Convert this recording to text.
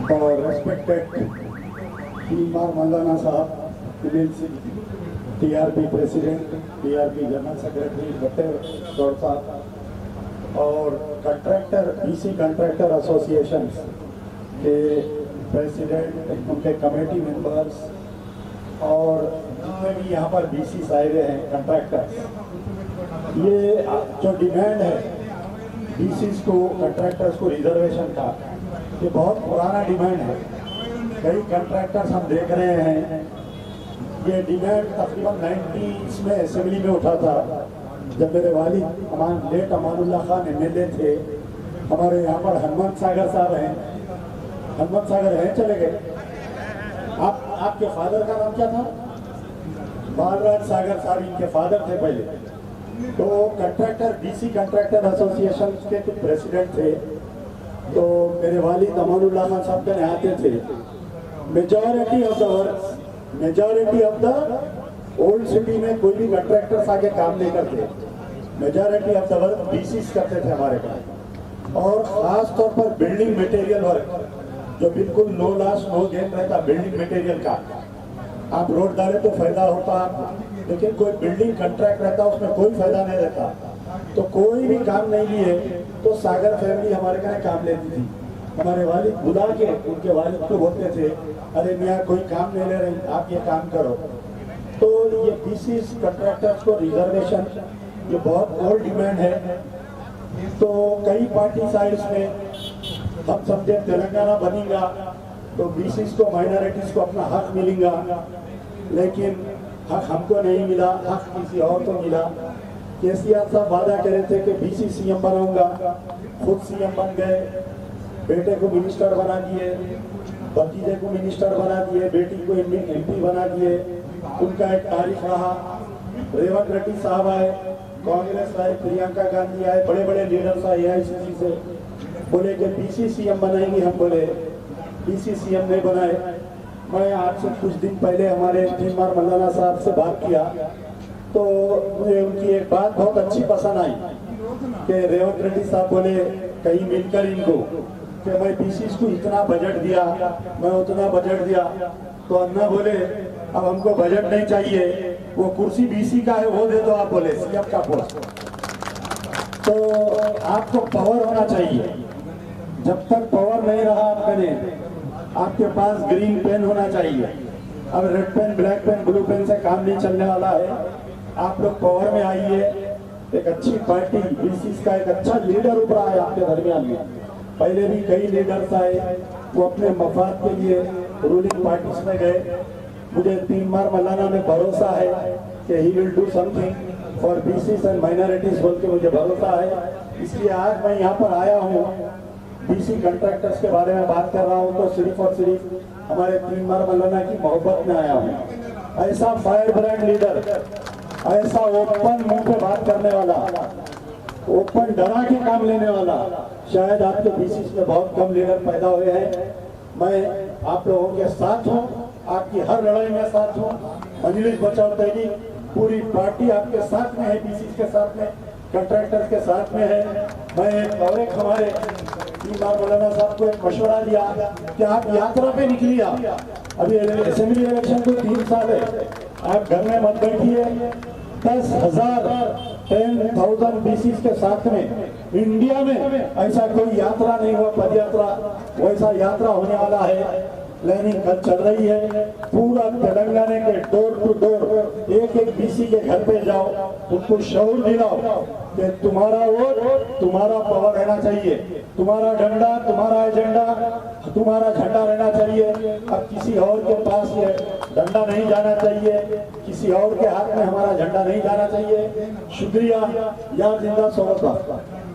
और रेस्पेक्टेड टीमार मौलाना साहब, TRP president, TRP general secretary भट्टे गौड़ साहब और कंट्रैक्टर, बीसी कंट्रैक्टर एसोसिएशन के प्रेसिडेंट, उनके कमेटी मेंबर्स और जितने भी यहाँ पर बीसी आए हैं कंट्रैक्टर्स, ये जो डिमांड है बीसीस को, कंट्रैक्टर्स को रिजर्वेशन का, ये बहुत पुराना डिमांड है। कई कंट्रैक्टर्स हम देख रहे हैं, ये डिमांड तकरीबन 90s में असेंबली में उठा था, जब मेरे वालिद लेट अमानुल्लाह खान एमएलए थे। हमारे यहाँ पर हनुमत सागर साहब हैं, हनुमत सागर हैं, चले गए। आपके फादर का नाम क्या था? बालराज सागर साहब इनके फादर थे पहले। तो कंट्रैक्टर, बीसी कंट्रैक्टर एसोसिएशन के कुछ प्रेसिडेंट थे, तो मेरे वालिद अमानुल्लाह खान साहब के आते थे। Majority of the work, majority of the old city में कोई भी कंट्रैक्टर्स आके काम नहीं करते, majority of the work BCs करते थे हमारे पास। और खास तौर पर बिल्डिंग मटेरियल वर्क, जो बिल्कुल नो लॉस नो गेन रहता बिल्डिंग मटेरियल का। आप रोड डाले तो फायदा होता, लेकिन कोई बिल्डिंग कंट्रैक्ट रहता उसमें कोई फायदा नहीं रहता। तो कोई भी काम नहीं लिए तो सागर फैमिली हमारे यहाँ काम लेती थी। हमारे वालिद बुला के उनके वालिद को बोलते थे, अरे मियाँ कोई काम नहीं ले रही, आप ये काम करो। तो ये बीसी कंट्रैक्टर्स को रिजर्वेशन, ये बहुत ओल्ड डिमांड है। तो कई पार्टी साइड में हम समझे तेलंगाना बनेगा तो बीसी को, माइनॉरिटीज को अपना हक मिलेगा, लेकिन हक हमको नहीं मिला, हक किसी और को मिला। केसीआर साहब वादा करे थे कि बीसी सीएम बनाऊंगा, खुद सीएम बन गए, बेटे को मिनिस्टर बना दिए, भतीजे को मिनिस्टर बना दिए, बेटी को एमपी बना दिए। उनका एक तारीख रहा। रेवंत रेड्डी साहब आए, कांग्रेस आए, प्रियंका गांधी आए, बड़े बड़े लीडर्स आए एआईसीसी से, बोले कि बीसी सीएम बनाएंगे। हम बोले बीसी सीएम नहीं बनाए। मैं आज से कुछ दिन पहले हमारे टीमार मौलाना साहब से बात किया, तो मुझे उनकी एक बात बहुत अच्छी पसंद आई कि रेवंत रेड्डी साहब बोले कहीं मिलकर इनको कि मैं बीसी को इतना बजट दिया, मैं उतना बजट दिया। तो अन्ना बोले अब हमको बजट नहीं चाहिए, वो कुर्सी बीसी का है वो दे दो, आप बोले सीएम का पोस्ट। तो आपको पावर होना चाहिए। जब तक पावर नहीं रहा आपने, आपके पास ग्रीन पेन होना चाहिए। अब red pen, black pen, blue pen से काम नहीं चलने वाला है। आप लोग पावर में आइए, एक अच्छी पार्टी, बीसी का एक अच्छा लीडर उभरा है आपके दरमियान में। पहले भी कई लीडर्स आए, वो अपने मफाद के लिए रूलिंग पार्टीज में गए। मुझे टीमार मौलाना में भरोसा है कि he will do something for BCs and minorities, बोल के मुझे भरोसा है। इसलिए आज मैं यहाँ पर आया हूँ, बीसी कंट्रैक्टर्स के बारे में बात कर रहा हूँ, तो सिर्फ और सिर्फ हमारे टीमार मौलाना की मोहब्बत में आया हूँ। ऐसा फायर ब्रांड लीडर, ऐसा ओपन मुंह पे बात करने वाला, ओपन डरा के काम लेने वाला, शायद आपके बीसी में बहुत कम लीडर पैदा हुए हैं। मैं आप लोगों के साथ हूँ, आपकी हर लड़ाई में साथ हूँ। मजलिस बचाओ तहरीक पूरी पार्टी आपके साथ में है, बीसी के साथ में, कंट्रैक्टर्स के साथ में है। मैं और एक हमारे टीमार मौलाना साहब को एक मशवरा दिया कि आप यात्रा पे निकलिए। अभी असेंबली इलेक्शन को 3 साल है, आप घर में मत बैठिए। 10,000 बीसी के साथ में इंडिया में ऐसा कोई यात्रा नहीं हुआ, पद यात्रा, वैसा यात्रा होने वाला है। प्लानिंग कल चल रही है। पूरा तेलंगाना के डोर टू डोर एक एक बीसी के घर पे जाओ, उनको शऊर दिलाओ कि तुम्हारा वोट, तुम्हारा पावर रहना चाहिए, तुम्हारा डंडा, तुम्हारा एजेंडा, तुम्हारा झंडा रहना चाहिए। अब किसी और के पास ये डंडा नहीं जाना चाहिए, किसी और के हाथ में हमारा झंडा नहीं जाना चाहिए। शुक्रिया। यार जिंदा सोबत।